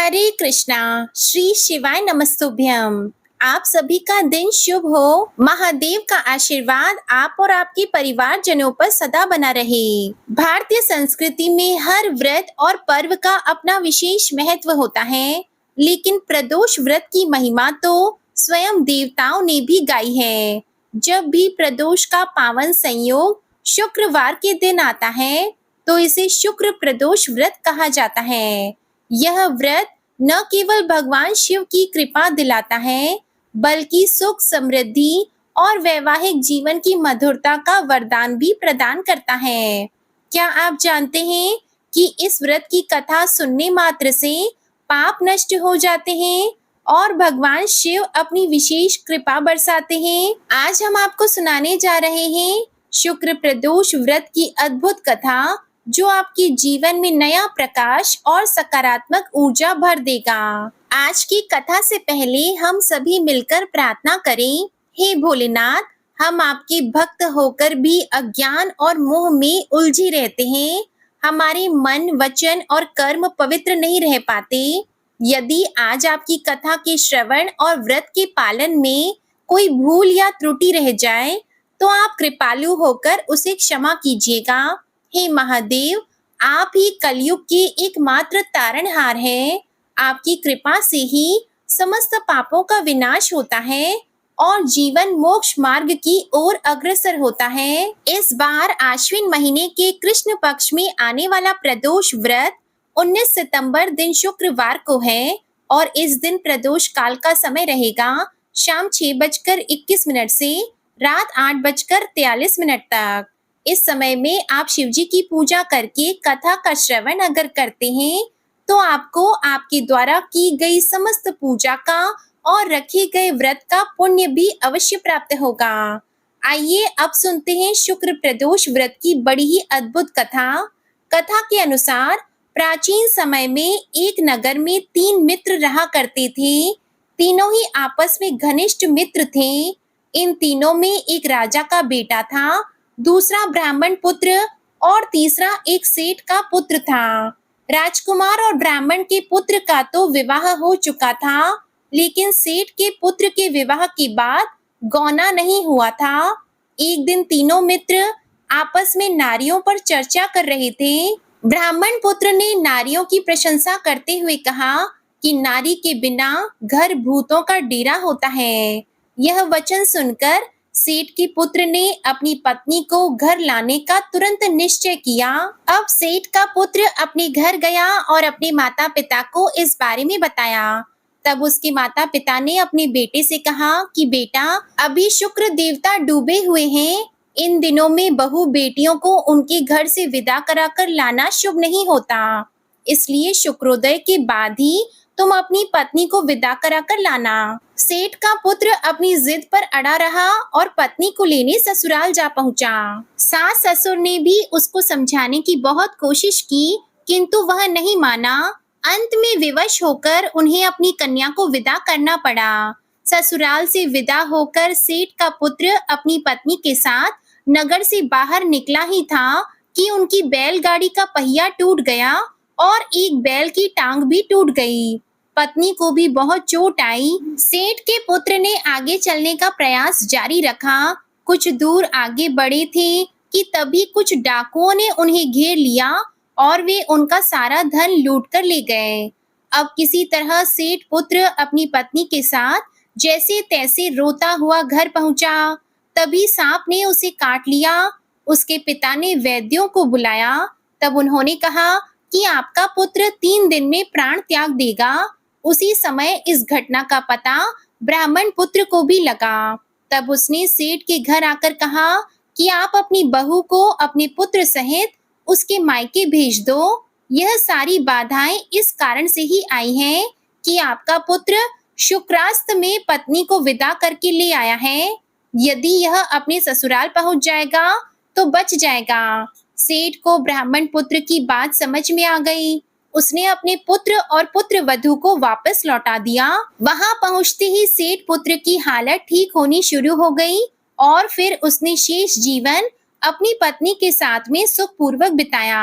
हरे कृष्णा। श्री शिवाय नमस्तुभ्यम। आप सभी का दिन शुभ हो। महादेव का आशीर्वाद आप और आपके परिवारजनों पर सदा बना रहे। भारतीय संस्कृति में हर व्रत और पर्व का अपना विशेष महत्व होता है, लेकिन प्रदोष व्रत की महिमा तो स्वयं देवताओं ने भी गाई है। जब भी प्रदोष का पावन संयोग शुक्रवार के दिन आता है, तो इसे शुक्र प्रदोष व्रत कहा जाता है। यह व्रत न केवल भगवान शिव की कृपा दिलाता है, बल्कि सुख, समृद्धि और वैवाहिक जीवन की मधुरता का वरदान भी प्रदान करता है। क्या आप जानते हैं कि इस व्रत की कथा सुनने मात्र से पाप नष्ट हो जाते हैं और भगवान शिव अपनी विशेष कृपा बरसाते हैं? आज हम आपको सुनाने जा रहे हैं शुक्र प्रदोष व्रत की अद्भुत कथा, जो आपके जीवन में नया प्रकाश और सकारात्मक ऊर्जा भर देगा। आज की कथा से पहले हम सभी मिलकर प्रार्थना करें। हे भोलेनाथ, हम आपके भक्त होकर भी अज्ञान और मोह में उलझे रहते हैं। हमारे मन, वचन और कर्म पवित्र नहीं रह पाते। यदि आज आपकी कथा के श्रवण और व्रत के पालन में कोई भूल या त्रुटि रह जाए, तो आप कृपालु होकर उसे क्षमा कीजिएगा। हे महादेव, आप ही कलयुग के एकमात्र तारणहार हैं। आपकी कृपा से ही समस्त पापों का विनाश होता है और जीवन मोक्ष मार्ग की ओर अग्रसर होता है। इस बार आश्विन महीने के कृष्ण पक्ष में आने वाला प्रदोष व्रत 19 सितंबर दिन शुक्रवार को है और इस दिन प्रदोष काल का समय रहेगा शाम 6:21 से रात 8:43 तक। इस समय में आप शिवजी की पूजा करके कथा का श्रवण अगर करते हैं, तो आपको आपके द्वारा की गई समस्त पूजा का और रखे गए व्रत का पुण्य भी अवश्य प्राप्त होगा। आइए अब सुनते हैं शुक्र प्रदोष व्रत की बड़ी ही अद्भुत कथा। कथा के अनुसार प्राचीन समय में एक नगर में 3 मित्र रहा करते थे। तीनों ही आपस में घनिष्ठ मित्र थे। इन तीनों में एक राजा का बेटा था, दूसरा ब्राह्मण पुत्र और तीसरा एक सेठ का पुत्र था। राजकुमार और ब्राह्मण के पुत्र का तो विवाह हो चुका था, लेकिन सेठ के पुत्र के विवाह के बाद गौना नहीं हुआ था। एक दिन तीनों मित्र आपस में नारियों पर चर्चा कर रहे थे। ब्राह्मण पुत्र ने नारियों की प्रशंसा करते हुए कहा कि नारी के बिना घर भूतों का डेरा होता है। यह वचन सुनकर सेठ के पुत्र ने अपनी पत्नी को घर लाने का तुरंत निश्चय किया। अब सेठ का पुत्र अपने घर गया और अपने माता पिता को इस बारे में बताया। तब उसके माता पिता ने अपने बेटे से कहा कि बेटा, अभी शुक्र देवता डूबे हुए हैं। इन दिनों में बहू बेटियों को उनके घर से विदा कराकर लाना शुभ नहीं होता, इसलिए शुक्रोदय के बाद ही तुम अपनी पत्नी को विदा कराकर लाना। सेठ का पुत्र अपनी जिद पर अड़ा रहा और पत्नी को लेने ससुराल जा पहुंचा। सास ससुर ने भी उसको समझाने की बहुत कोशिश की, किंतु वह नहीं माना। अंत में विवश होकर उन्हें अपनी कन्या को विदा करना पड़ा। ससुराल से विदा होकर सेठ का पुत्र अपनी पत्नी के साथ नगर से बाहर निकला ही था कि उनकी बैलगाड़ी का पहिया टूट गया और एक बैल की टांग भी टूट गई। पत्नी को भी बहुत चोट आई। सेठ के पुत्र ने आगे चलने का प्रयास जारी रखा। कुछ दूर आगे बढ़े थे कि तभी कुछ डाकुओं ने उन्हें घेर लिया और वे उनका सारा धन लूट कर ले गए। अब किसी तरह सेठ पुत्र अपनी पत्नी के साथ जैसे तैसे रोता हुआ घर पहुंचा। तभी सांप ने उसे काट लिया। उसके पिता ने वैद्यों को बुलाया। तब उन्होंने कहा कि आपका पुत्र 3 दिन में प्राण त्याग देगा। उसी समय इस घटना का पता ब्राह्मण पुत्र को भी लगा। तब उसने सेठ के घर आकर कहा कि आप अपनी बहू को अपने पुत्र सहित उसके मायके भेज दो। यह सारी बाधाएं इस कारण से ही आई हैं कि आपका पुत्र शुक्रास्त में पत्नी को विदा करके ले आया है। यदि यह अपने ससुराल पहुंच जाएगा तो बच जाएगा। सेठ को ब्राह्मण पुत्र की बात समझ में आ गई। उसने अपने पुत्र और पुत्र वधू को वापस लौटा दिया। वहां पहुंचते ही सेठ पुत्र की हालत ठीक होनी शुरू हो गई और फिर उसने शेष जीवन अपनी पत्नी के साथ में सुखपूर्वक बिताया।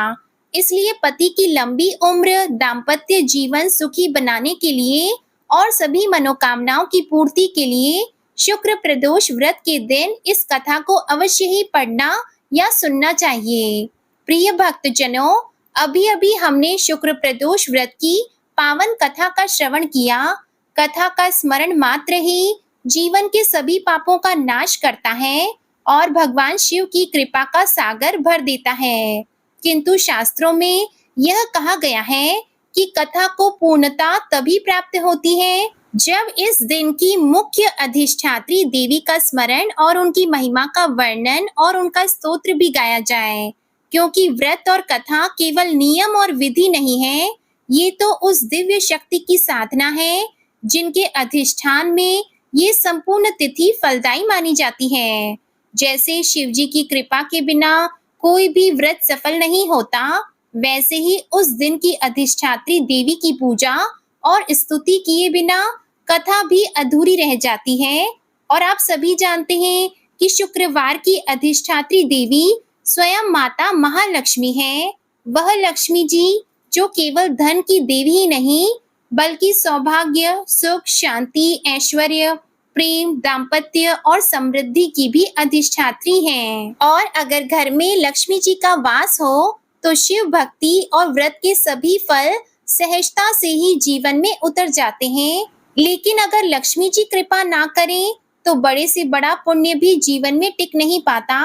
इसलिए पति की लंबी उम्र, दाम्पत्य जीवन सुखी बनाने के लिए और सभी मनोकामनाओं की पूर्ति के लिए शुक्र प्रदोष व्रत के दिन इस कथा को अवश्य ही पढ़ना या सुनना चाहिए। प्रिय भक्तजनों, अभी-अभी हमने शुक्र प्रदोष व्रत की पावन कथा का श्रवण किया। कथा का स्मरण मात्र ही जीवन के सभी पापों का नाश करता है और भगवान शिव की कृपा का सागर भर देता है। किंतु शास्त्रों में यह कहा गया है कि कथा को पूर्णता तभी प्राप्त होती है जब इस दिन की मुख्य अधिष्ठात्री देवी का स्मरण और उनकी महिमा का वर्णन और उनका स्तोत्र भी गाया जाए, क्योंकि व्रत और कथा केवल नियम और विधि नहीं है, ये तो उस दिव्य शक्ति की साधना है जिनके अधिष्ठान में ये संपूर्ण तिथि फलदायी मानी जाती है। जैसे शिव जी की कृपा के बिना कोई भी व्रत सफल नहीं होता, वैसे ही उस दिन की अधिष्ठात्री देवी की पूजा और स्तुति किए बिना कथा भी अधूरी रह जाती है। और आप सभी जानते हैं कि शुक्रवार की अधिष्ठात्री देवी स्वयं माता महालक्ष्मी है। वह लक्ष्मी जी जो केवल धन की देवी ही नहीं, बल्कि सौभाग्य, सुख, शांति, ऐश्वर्य, प्रेम, दाम्पत्य और समृद्धि की भी अधिष्ठात्री हैं। और अगर घर में लक्ष्मी जी का वास हो तो शिव भक्ति और व्रत के सभी फल सहजता से ही जीवन में उतर जाते हैं। लेकिन अगर लक्ष्मी जी कृपा ना करें तो बड़े से बड़ा पुण्य भी जीवन में टिक नहीं पाता।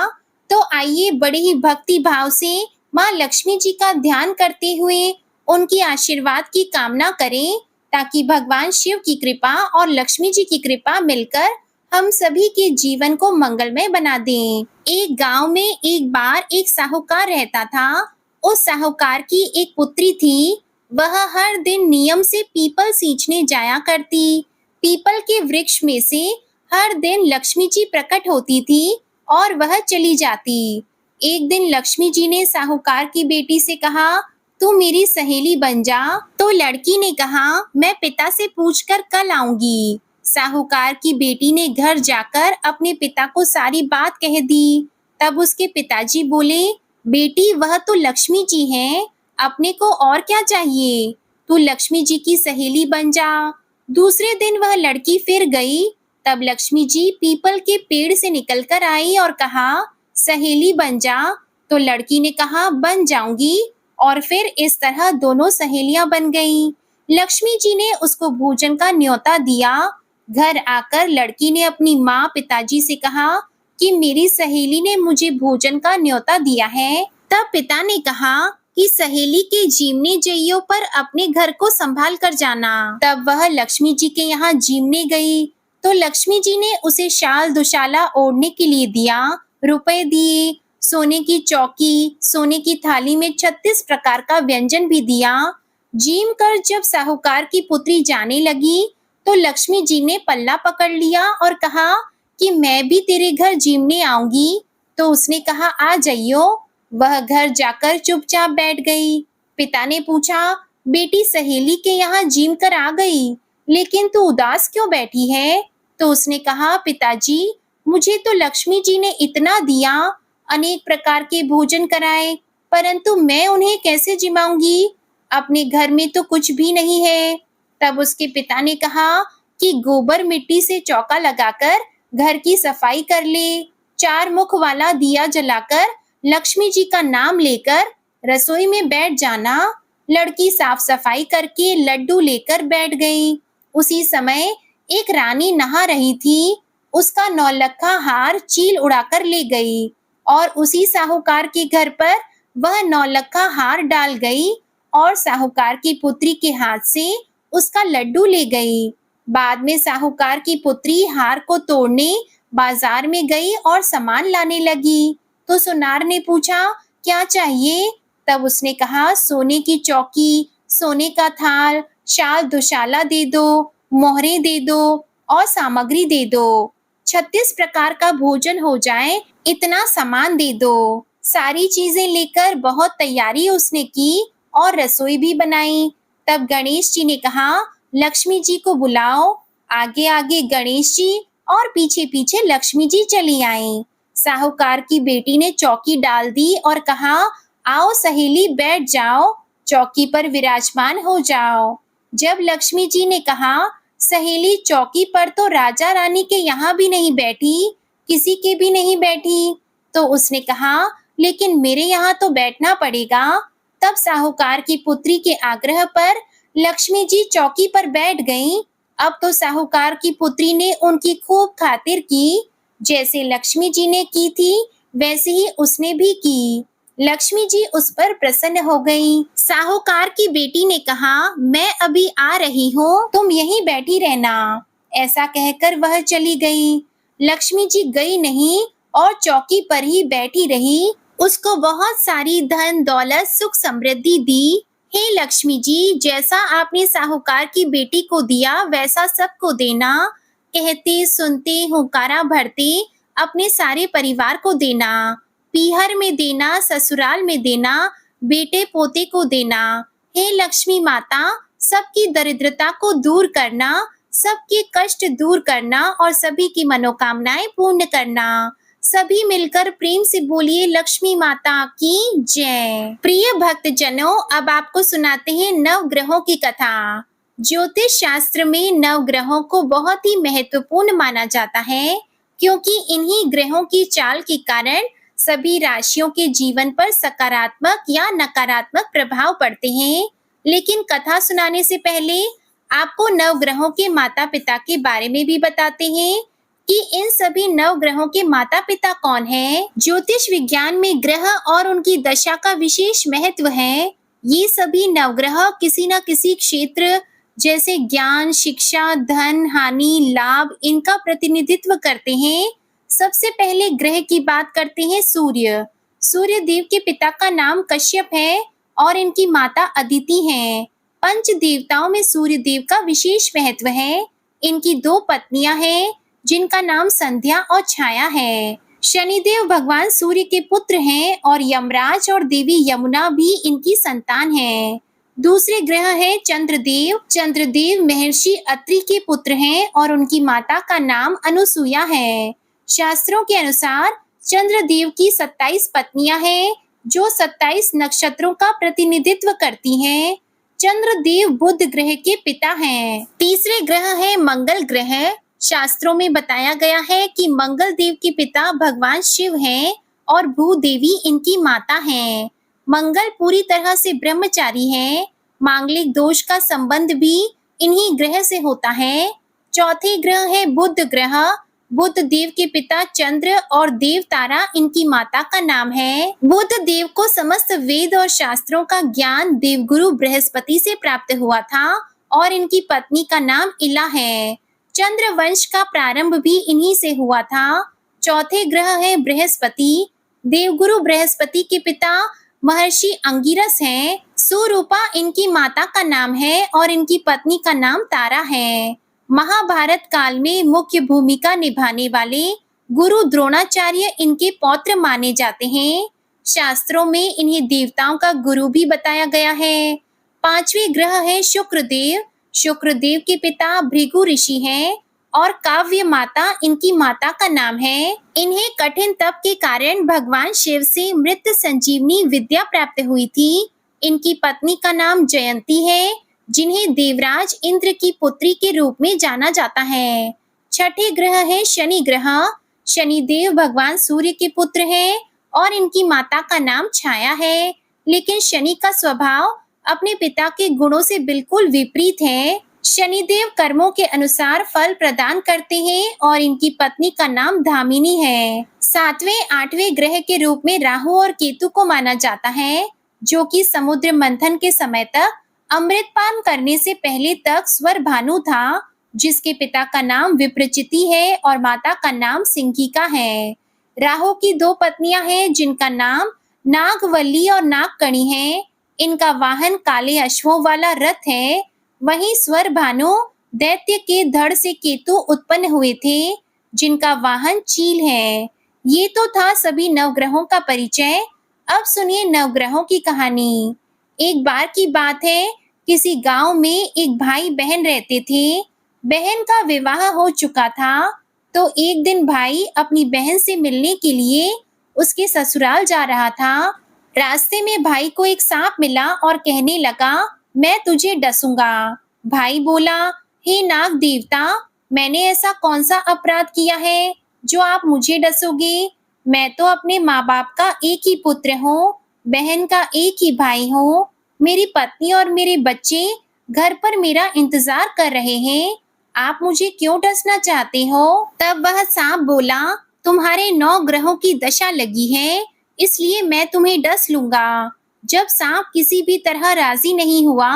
तो आइए बड़े ही भक्ति भाव से माँ लक्ष्मी जी का ध्यान करते हुए उनकी आशीर्वाद की कामना करें, ताकि भगवान शिव की कृपा और लक्ष्मी जी की कृपा मिलकर हम सभी के जीवन को मंगलमय बना दें। एक गांव में एक बार एक साहूकार रहता था। उस साहूकार की एक पुत्री थी। वह हर दिन नियम से पीपल सींचने जाया करती। पीपल के वृक्ष में से हर दिन लक्ष्मी जी प्रकट होती थी और वह चली जाती। एक दिन लक्ष्मी जी ने साहूकार की बेटी से कहा, तू मेरी सहेली बन जा। तो लड़की ने कहा, मैं पिता से पूछकर कल आऊंगी। साहूकार की बेटी ने घर जाकर अपने पिता को सारी बात कह दी। तब उसके पिताजी बोले, बेटी वह तो लक्ष्मी जी हैं, अपने को और क्या चाहिए, तू लक्ष्मी जी की सहेली बन जा। दूसरे दिन वह लड़की फिर गई। तब लक्ष्मी जी पीपल के पेड़ से निकलकर आई और कहा, सहेली बन जा। तो लड़की ने कहा, बन जाऊंगी। और फिर इस तरह दोनों सहेलियां बन गईं। लक्ष्मी जी ने उसको भोजन का न्योता दिया। घर आकर लड़की ने अपनी माँ पिताजी से कहा कि मेरी सहेली ने मुझे भोजन का न्योता दिया है। तब पिता ने कहा कि सहेली के जीमने जइयो पर अपने घर को संभाल कर जाना। तब वह लक्ष्मी जी के यहाँ जीमने गई तो लक्ष्मी जी ने उसे शाल दुशाला ओढ़ने के लिए दिया, रुपए दिए, सोने की चौकी, सोने की थाली में 36 प्रकार का व्यंजन भी दिया। जीम कर जब साहूकार की पुत्री जाने लगी तो लक्ष्मी जी ने पल्ला पकड़ लिया और कहा कि मैं भी तेरे घर जीमने आऊंगी। तो उसने कहा, आ जाइयो। वह घर जाकर चुपचाप बैठ गई। पिता ने पूछा, बेटी सहेली के यहाँ जीम कर आ गई, लेकिन तू उदास क्यों बैठी है? तो उसने कहा, पिताजी मुझे तो लक्ष्मी जी ने इतना दिया, अनेक प्रकार के भोजन कराए, परंतु मैं उन्हें कैसे जिमाऊंगी? अपने घर में तो कुछ भी नहीं है। तब उसके पिता ने कहा कि गोबर मिट्टी से चौका लगाकर घर की सफाई कर ले, 4 मुख वाला दिया जलाकर लक्ष्मी जी का नाम लेकर रसोई में बैठ जाना। लड़की साफ सफाई करके लड्डू लेकर बैठ गई। उसी समय एक रानी नहा रही थी। उसका नौलखा हार चील उड़ाकर ले गई और उसी साहूकार के घर पर वह नौलखा हार डाल गई और साहूकार की पुत्री के हाथ से उसका लड्डू ले गई। बाद में साहूकार की पुत्री हार को तोड़ने बाजार में गई और सामान लाने लगी। तो सुनार ने पूछा, क्या चाहिए? तब उसने कहा, सोने की चौकी, सोने का थाल, शाल दुशाला दे दो, मोहरे दे दो और सामग्री दे दो। 36 प्रकार का भोजन हो जाए, इतना सामान दे दो। सारी चीजें लेकर बहुत तैयारी उसने की और रसोई भी बनाई। तब गणेश जी ने कहा, लक्ष्मी जी को बुलाओ। आगे आगे गणेश जी और पीछे पीछे लक्ष्मी जी चली आईं। साहूकार की बेटी ने चौकी डाल दी और कहा, आओ सहेली बैठ जाओ, चौकी पर विराजमान हो जाओ। जब लक्ष्मी जी ने कहा, सहेली चौकी पर तो राजा रानी के यहाँ भी नहीं बैठी, किसी के भी नहीं बैठी, तो उसने कहा, लेकिन मेरे यहाँ तो बैठना पड़ेगा। तब साहूकार की पुत्री के आग्रह पर लक्ष्मी जी चौकी पर बैठ गईं। अब तो साहूकार की पुत्री ने उनकी खूब खातिर की। जैसे लक्ष्मी जी ने की थी, वैसे ही उसने भी की। लक्ष्मी जी उस पर प्रसन्न हो गईं। साहूकार की बेटी ने कहा, मैं अभी आ रही हूँ, तुम यहीं बैठी रहना। ऐसा कहकर वह चली गई। लक्ष्मी जी गई नहीं और चौकी पर ही बैठी रही। उसको बहुत सारी धन दौलत सुख समृद्धि दी। हे लक्ष्मी जी, जैसा आपने साहूकार की बेटी को दिया वैसा सबको देना। कहते सुनते हुंकारा भरते अपने सारे परिवार को देना। पीहर में देना, ससुराल में देना, बेटे पोते को देना। हे लक्ष्मी माता, सबकी दरिद्रता को दूर करना, सबके कष्ट दूर करना और सभी की मनोकामनाएं पूर्ण करना। सभी मिलकर प्रेम से बोलिए, लक्ष्मी माता की जय। प्रिय भक्त जनों, अब आपको सुनाते हैं नवग्रहों की कथा। ज्योतिष शास्त्र में नवग्रहों को बहुत ही महत्वपूर्ण माना जाता है, क्योंकि इन्हीं ग्रहों की चाल के कारण सभी राशियों के जीवन पर सकारात्मक या नकारात्मक प्रभाव पड़ते हैं। लेकिन कथा सुनाने से पहले आपको नवग्रहों के माता पिता के बारे में भी बताते हैं कि इन सभी नवग्रहों के माता पिता कौन हैं। ज्योतिष विज्ञान में ग्रह और उनकी दशा का विशेष महत्व है। ये सभी नवग्रह किसी न किसी क्षेत्र जैसे ज्ञान, शिक्षा, धन, हानि, लाभ, इनका प्रतिनिधित्व करते हैं। सबसे पहले ग्रह की बात करते हैं सूर्य। सूर्य देव के पिता का नाम कश्यप है और इनकी माता अदिति हैं। पंच देवताओं में सूर्य देव का विशेष महत्व है। इनकी दो पत्नियां हैं जिनका नाम संध्या और छाया है। शनिदेव भगवान सूर्य के पुत्र हैं और यमराज और देवी यमुना भी इनकी संतान हैं। दूसरे ग्रह है चंद्रदेव। चंद्रदेव महर्षि अत्रि के पुत्र हैं और उनकी माता का नाम अनुसुया है। शास्त्रों के अनुसार चंद्रदेव की 27 पत्नियां हैं जो 27 नक्षत्रों का प्रतिनिधित्व करती हैं। चंद्रदेव बुध ग्रह के पिता हैं। तीसरे ग्रह है मंगल ग्रह। शास्त्रों में बताया गया है कि मंगल देव के पिता भगवान शिव हैं और भूदेवी इनकी माता हैं। मंगल पूरी तरह से ब्रह्मचारी हैं। मांगलिक दोष का संबंध भी इन्हीं ग्रह से होता है। चौथे ग्रह है बुध ग्रह। बुध देव के पिता चंद्र और देव तारा इनकी माता का नाम है। बुध देव को समस्त वेद और शास्त्रों का ज्ञान देवगुरु बृहस्पति से प्राप्त हुआ था और इनकी पत्नी का नाम इला है। चंद्र वंश का प्रारंभ भी इन्हीं से हुआ था। चौथे ग्रह है बृहस्पति। देवगुरु बृहस्पति के पिता महर्षि अंगिरस हैं। सुरूपा इनकी माता का नाम है और इनकी पत्नी का नाम तारा है। महाभारत काल में मुख्य भूमिका निभाने वाले गुरु द्रोणाचार्य इनके पौत्र माने जाते हैं। शास्त्रों में इन्हें देवताओं का गुरु भी बताया गया है। पांचवें ग्रह है शुक्रदेव। शुक्रदेव के पिता भृगु ऋषि हैं और काव्य माता इनकी माता का नाम है। इन्हें कठिन तप के कारण भगवान शिव से मृत संजीवनी विद्या प्राप्त हुई थी। इनकी पत्नी का नाम जयंती है, जिन्हें देवराज इंद्र की पुत्री के रूप में जाना जाता है। छठे ग्रह है शनि ग्रह। शनिदेव भगवान सूर्य के पुत्र हैं और इनकी माता का नाम छाया है। लेकिन शनि का स्वभाव अपने पिता के गुणों से बिल्कुल विपरीत है। शनिदेव कर्मों के अनुसार फल प्रदान करते हैं और इनकी पत्नी का नाम धामिनी है। सातवें आठवें ग्रह के रूप में राहु और केतु को माना जाता है, जो कि समुद्र मंथन के समय तक अमृतपान करने से पहले तक स्वर भानु था, जिसके पिता का नाम विप्रचिति है और माता का नाम सिंहिका है। राहु की दो पत्नियां हैं जिनका नाम नागवल्ली और नागकणी है। इनका वाहन काले अश्वों वाला रथ है। वहीं स्वर भानु दैत्य के धड़ से केतु उत्पन्न हुए थे, जिनका वाहन चील है। ये तो था सभी नवग्रहों का परिचय। अब सुनिए नवग्रहों की कहानी। एक बार की बात है, किसी गांव में एक भाई बहन रहते थे। बहन का विवाह हो चुका था, तो एक दिन भाई अपनी बहन से मिलने के लिए उसके ससुराल जा रहा था। रास्ते में भाई को एक सांप मिला और कहने लगा, मैं तुझे डसूंगा। भाई बोला, हे नाग देवता, मैंने ऐसा कौन सा अपराध किया है जो आप मुझे डसोगे? मैं तो अपने माँ बाप का एक ही पुत्र हूँ, बहन का एक ही भाई हूँ। मेरी पत्नी और मेरे बच्चे घर पर मेरा इंतजार कर रहे हैं। आप मुझे क्यों डसना चाहते हो? तब वह सांप बोला, तुम्हारे 9 ग्रहों की दशा लगी है, इसलिए मैं तुम्हें डस लूंगा। जब सांप किसी भी तरह राजी नहीं हुआ,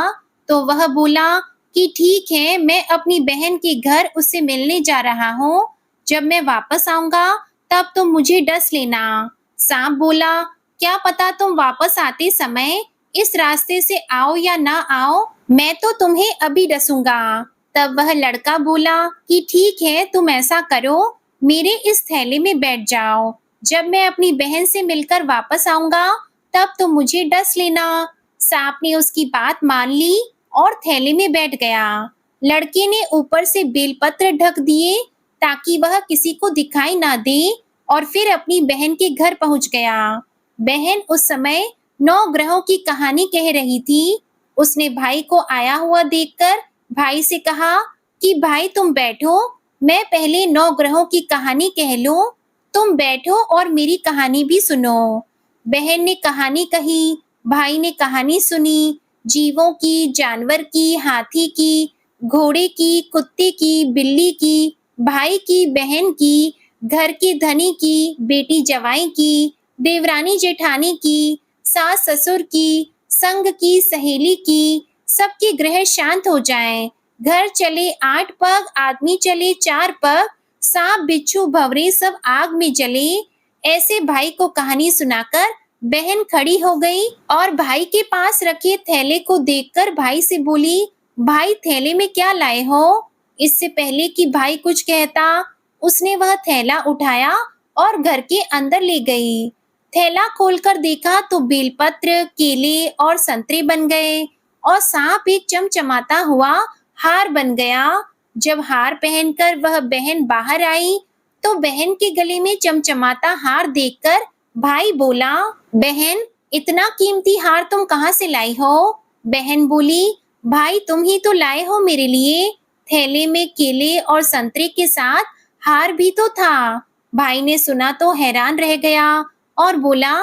तो वह बोला कि ठीक है, मैं अपनी बहन के घर उससे मिलने जा रहा हूँ। जब मैं वापस आऊंगा, तब तुम मुझे डस लेना। सांप बोला, क्या पता तुम वापस आते समय इस रास्ते से आओ या ना आओ, मैं तो तुम्हें अभी डसूंगा। तब वह लड़का बोला कि ठीक है, तुम ऐसा करो, मेरे इस थैले में बैठ जाओ। जब मैं अपनी बहन से मिलकर वापस आऊंगा, तब तुम मुझे डस लेना। सांप ने उसकी बात मान ली और थैले में बैठ गया। लड़के ने ऊपर से बेलपत्र ढक दिए ताकि वह किसी को दिखाई ना दे, और फिर अपनी बहन के घर पहुंच गया। बहन उस समय 9 ग्रहों की कहानी कह रही थी। उसने भाई को आया हुआ देखकर भाई से कहा कि भाई तुम बैठो, मैं पहले 9 ग्रहों की कहानी कह लूं। तुम बैठो और मेरी कहानी भी सुनो। बहन ने कहानी कही, भाई ने कहानी सुनी। जीवों की, जानवर की, हाथी की, घोड़े की, कुत्ते की, बिल्ली की, भाई की, बहन की, घर की धनी की, बेटी जवाई की, देवरानी जेठानी की, सास ससुर की, संग की, सहेली की, सबके ग्रह शांत हो जाएं। घर चले 8 पग, आदमी चले 4 पग, सांप बिच्छू भंवरे सब आग में जले। ऐसे भाई को कहानी सुनाकर बहन खड़ी हो गई और भाई के पास रखे थैले को देखकर भाई से बोली, भाई थैले में क्या लाए हो? इससे पहले कि भाई कुछ कहता, उसने वह थैला उठाया और घर के अंदर ले गई। थैला खोलकर देखा तो बेलपत्र, केले और संतरे बन गए और सांप एक चमचमाता हुआ हार बन गया। जब हार पहनकर वह बहन बाहर आई, तो बहन के गले में चमचमाता हार देखकर भाई बोला, बहन इतना कीमती हार तुम कहाँ से लाई हो? बहन बोली, भाई तुम ही तो लाए हो मेरे लिए। थैले में केले और संतरे के साथ हार भी तो था। भाई ने सुना तो हैरान रह गया और बोला,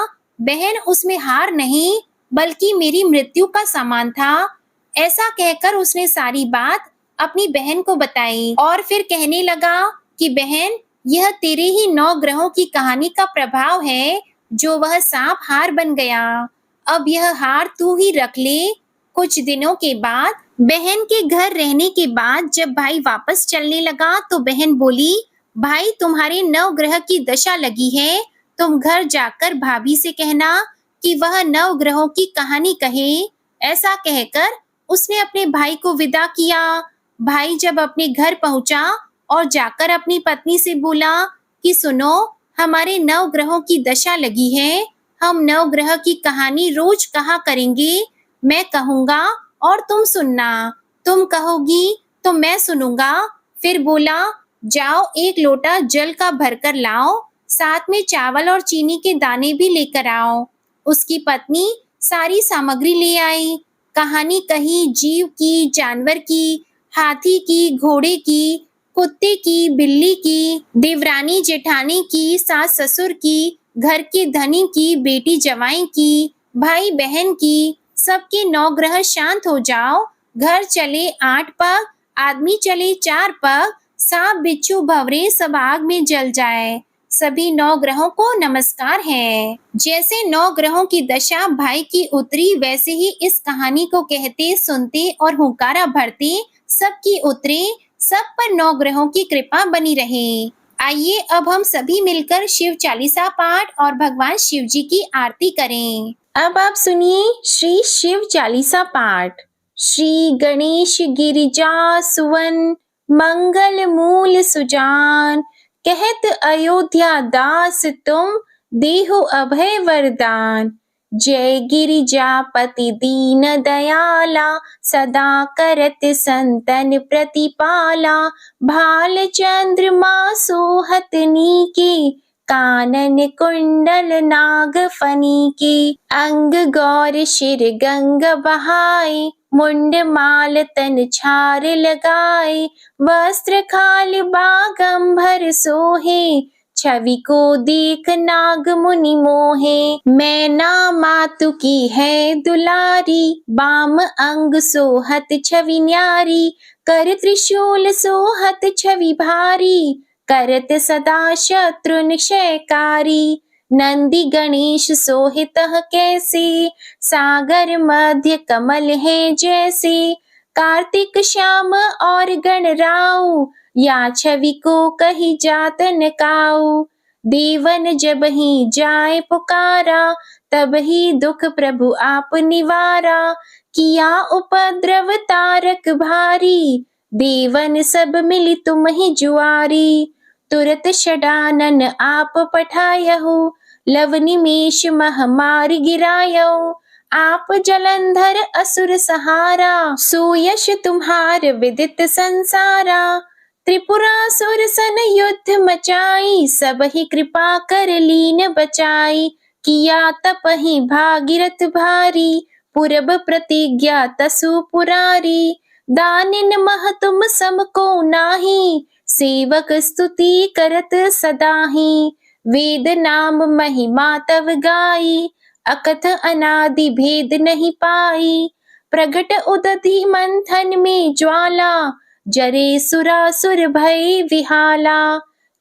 बहन उसमें हार नहीं, बल्कि मेरी मृत्यु का सामान था। ऐसा कहकर उसने सारी बात अपनी बहन को बताई और फिर कहने लगा कि बहन, यह तेरे ही 9 ग्रहों की कहानी का प्रभाव है जो वह सांप हार बन गया। अब यह हार तू ही रख ले। कुछ दिनों के बाद बहन के घर रहने के बाद जब भाई वापस चलने लगा, तो बहन बोली, भाई तुम्हारे 9 ग्रह की दशा लगी है, तुम घर जाकर भाभी से कहना कि वह 9 ग्रहों की कहानी कहे। ऐसा कहकर उसने अपने भाई को विदा किया। भाई जब अपने घर पहुंचा और जाकर अपनी पत्नी से बोला कि सुनो, हमारे 9 ग्रहों की दशा लगी है, हम 9 ग्रह की कहानी रोज कहा करेंगे। मैं कहूंगा और तुम सुनना, तुम कहोगी तो मैं सुनूंगा। फिर बोला, जाओ एक लोटा जल का भरकर लाओ, साथ में चावल और चीनी के दाने भी लेकर आओ। उसकी पत्नी सारी सामग्री ले आई। कहानी कही जीव की, जानवर की, हाथी की, घोड़े की, कुत्ते की, बिल्ली की, देवरानी जेठानी की, सास ससुर की, घर के धनी की, बेटी जवाई की, भाई बहन की। सबके 9 ग्रह शांत हो जाओ। घर चले 8 पग, आदमी चले 4 पग, सांप बिच्छू भंवरे सब आग में जल जाए। सभी 9 ग्रहों को नमस्कार है। जैसे 9 ग्रहों की दशा भाई की उतरी, वैसे ही इस कहानी को कहते, सुनते और हुंकारा भरते सबकी उतरे। सब पर 9 ग्रहों की कृपा बनी रहे। आइए अब हम सभी मिलकर शिव चालीसा पाठ और भगवान शिव जी की आरती करें। अब आप सुनिए श्री शिव चालीसा पाठ। श्री गणेश गिरिजा सुवन, मंगल मूल सुजान, कहत अयोध्या दास तुम, देहु अभय वरदान। जय गिरिजापति दीन दयाला, सदा करत संतन प्रतिपाला। भाल चंद्रमा सोहत नीके, कानन कुंडल नाग फनी के, अंग गौर शिर गंग बहाए, मुंड माल तन छार लगाए, वस्त्र खाल बागंबर सोहे, छवि को देख नाग मुनि मोहे। मैना मातु की है दुलारी, बाम अंग सोहत छवि न्यारी, कर त्रिशूल सोहत छवि भारी, करत सदा शत्रु निक्षयकारी। नंदी गणेश सोहित कैसे, सागर मध्य कमल है जैसे, कार्तिक श्याम और गणराऊ, या छवि को कही जात न काऊ। देवन जब ही जाए पुकारा, तब ही दुख प्रभु आप निवारा, किया उपद्रव तारक भारी, देवन सब मिली तुम ही जुआरी। तुरत षडानन आप पठायहु, लव निमेष मह मार गिरायहु, आप जलंधर असुर सहारा, सुयश तुम्हार विदित संसारा। त्रिपुरासुर सन युद्ध मचाई, सब ही कृपा कर लीन बचाई, किया तपहि भागीरथ भारी, पूरब प्रतिज्ञा तसु पुरारी। दानिन मह तुम सम को नाही, सेवक स्तुति करत सदाहि, वेद नाम महिमा तव गाई, अकथ अनादि भेद नहीं पाई। प्रगट उदधि मंथन में ज्वाला, जरे सुरासुर भय विहाला,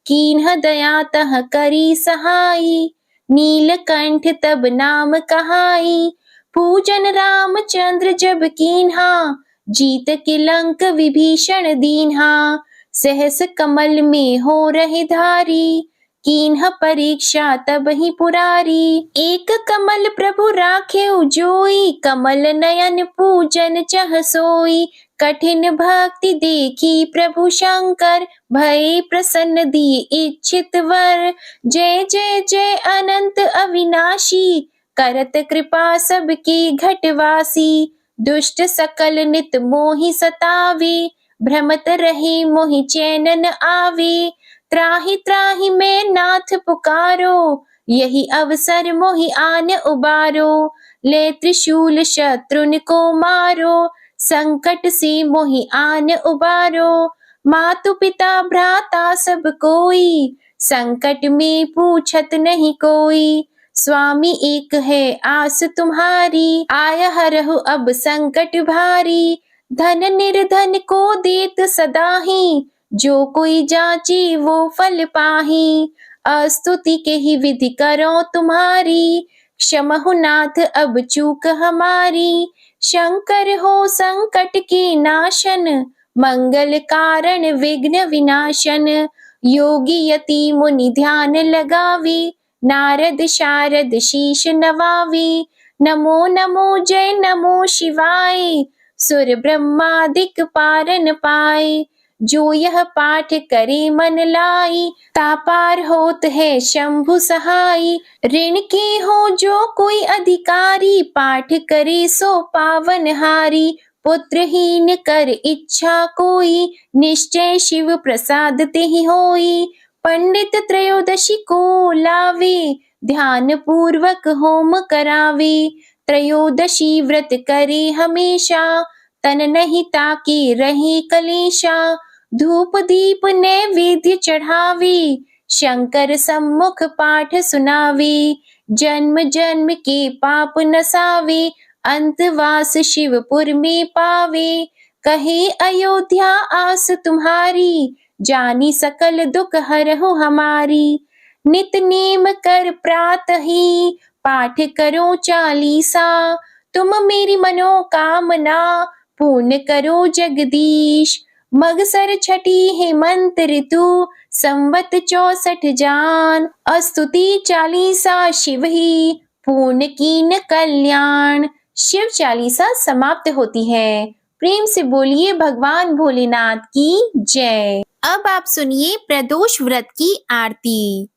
कीन्ह दया तह करी सहाई, नीलकंठ तब नाम कहाई। पूजन रामचंद्र जब कीन्हा, जीत के लंक विभीषण दीन्हा, सहस कमल में हो रहे धारी, कीन्ह परीक्षा तब ही पुरारी। एक कमल प्रभु राखे जोई, कमल नयन पूजन चह सोई, कठिन भक्ति देखी प्रभु शंकर, भय प्रसन्न दिए इच्छित वर। जय जय जय अनंत अविनाशी, करत कृपा सबकी घटवासी। दुष्ट सकल नित मोहि सतावे, भ्रमत रहे मोहि चैन न आवे। त्राहि त्राहि मैं नाथ पुकारो, यही अवसर मोहि आन उबारो। ले त्रिशूल शत्रुन को मारो, संकट से मोहि आन उबारो। मातु पिता भ्राता सब कोई, संकट में पूछत नहीं कोई। स्वामी एक है आस तुम्हारी, आया हरहु अब संकट भारी। धन निर्धन को देत सदाहि, जो कोई जाचे वो फल पाहि। अस्तुति के ही विधि करो तुम्हारी, क्षमहु नाथ अब चूक हमारी। शंकर हो संकट के नाशन, मंगल कारण विघ्न विनाशन। योगी यति मुनि ध्यान लगावे, नारद शारद शीश नवावे। नमो नमो जय नमो शिवाय, सुर ब्रह्मादिक पारन पाए। जो यह पाठ करे मन लाई, तापार होत है शंभु सहाय। ऋण के हो जो कोई अधिकारी, पाठ करे सो पावन हारी। पुत्रहीन कर इच्छा कोई, निश्चय शिव प्रसाद तेहि होई। पंडित त्रयोदशी को लावे, ध्यान पूर्वक होम करावे। त्रयोदशी व्रत करे हमेशा, तन नहीं ताके रहे कलेशा। धूप दीप नैवेद्य चढ़ावे, शंकर सम्मुख पाठ सुनावे। जन्म जन्म के पाप नसावे, अंतवास शिवपुर में पावे। कहे अयोध्या आस तुम्हारी, जानी सकल दुख हरहु हमारी। नित नेम कर प्रातः ही, पाठ करो चालीसा। तुम मेरी मनोकामना, पूर्ण करो जगदीश। मगसर छठी हेमंत ऋतु, संवत 64 जान। स्तुति चालीसा शिव ही, पूर्ण कीन कल्याण। शिव चालीसा समाप्त होती है। प्रेम से बोलिए भगवान भोलेनाथ की जय। अब आप सुनिए प्रदोष व्रत की आरती।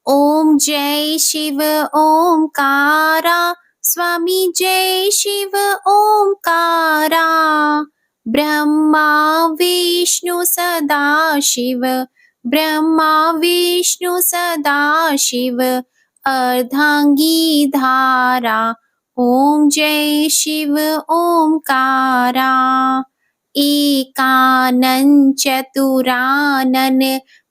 ओम जय शिव ओमकारा, स्वामी जय शिव ओमकारा। ब्रह्मा विष्णु सदा शिव, ब्रह्मा विष्णु सदाशिव अर्धांगी धारा। ओम जय शिव ओमकारा। एकानन चतुरानन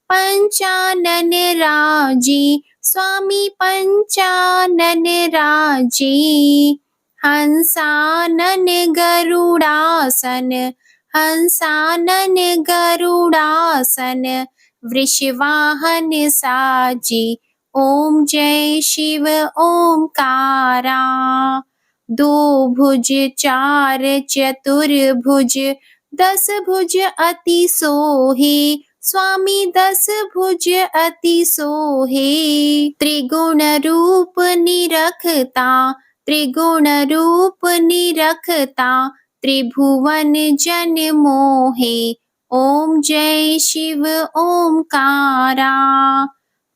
पंचानन राजी। स्वामी पंचानन राजी। हंसानन गरुड़ासन। हंसानन गरुड़ासन। वृषवाहन साजी। ओम जय शिव ओमकारा। दो भुज चार चतुर्भुज 10 भुज अति सोहे। स्वामी 10 भुज अति सोहे। त्रिगुण रूप निरखता। त्रिगुण रूप निरखता। त्रिभुवन जन मोहे। ओम जय शिव ओमकारा।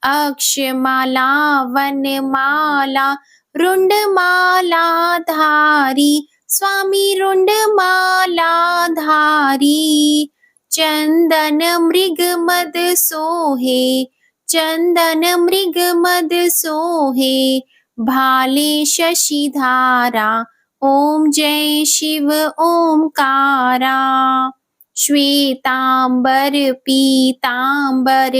अक्षमाला वनमाला रुंडमाला धारी। स्वामी रुंडमाला धारी। चंदन मृग मद सोहे। चंदन मृग मद सोहे। भाले शशिधारा। ओम जय शिव ओमकारा। श्वेतांबर पीतांबर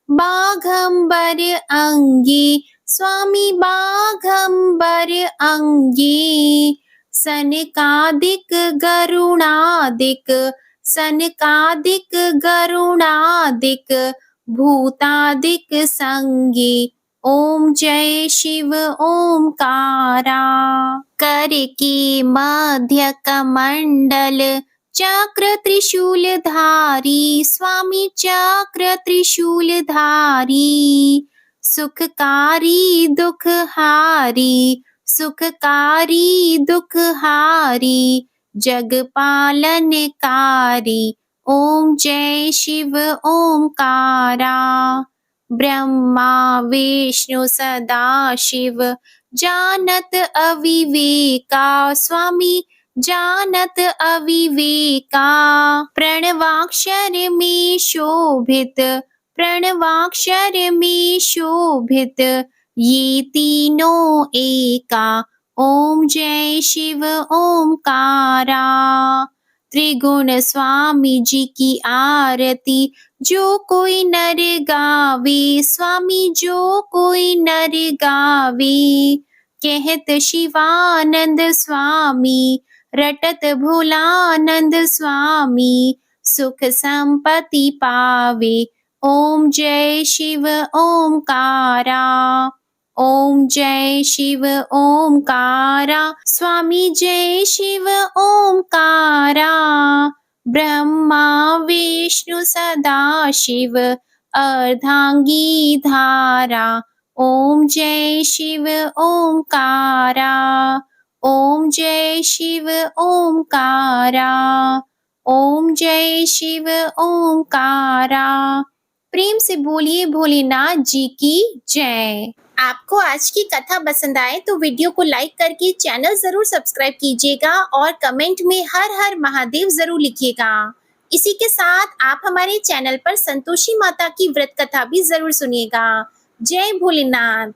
बाघंबर अंगी। स्वामी बाघंबर अंगी। सनकादिक गरुणादिक। सनकादिक गरुणादिक भूतादिक संगी। ओम जय शिव ओमकारा। कर की मध्य कमंडल चक्र त्रिशूल धारी। स्वामी चक्र त्रिशूल धारी। सुखकारी दुखहारी। सुखकारी दुखहारी जग पालनकारी। ओम जय शिव ओमकारा। ब्रह्मा विष्णु सदाशिव जानत अविवेका। स्वामी जानत अविवेका। प्रणवाक्षर में शोभित। प्रणवाक्षर में शोभित ये तीनों एका। ओम जय शिव ओमकारा। त्रिगुण स्वामी जी की आरती जो कोई नर गावे। स्वामी जो कोई नर गावे। कहत शिवानंद स्वामी रटत भोलानंद स्वामी। सुख संपत्ति पावे। ओम जय शिव ओमकारा। ओम जय शिव ओमकारा। स्वामी जय शिव ओमकारा। ब्रह्मा विष्णु सदाशिव अर्धांगी धारा। ओम जय शिव ओमकारा। ओम जय शिव ओमकारा। ओम जय शिव ओमकारा। प्रेम से बोलिए भोलेनाथ जी की जय। आपको आज की कथा पसंद आए तो वीडियो को लाइक करके चैनल जरूर सब्सक्राइब कीजिएगा और कमेंट में हर हर महादेव जरूर लिखिएगा। इसी के साथ आप हमारे चैनल पर संतोषी माता की व्रत कथा भी जरूर सुनिएगा। जय भोलेनाथ।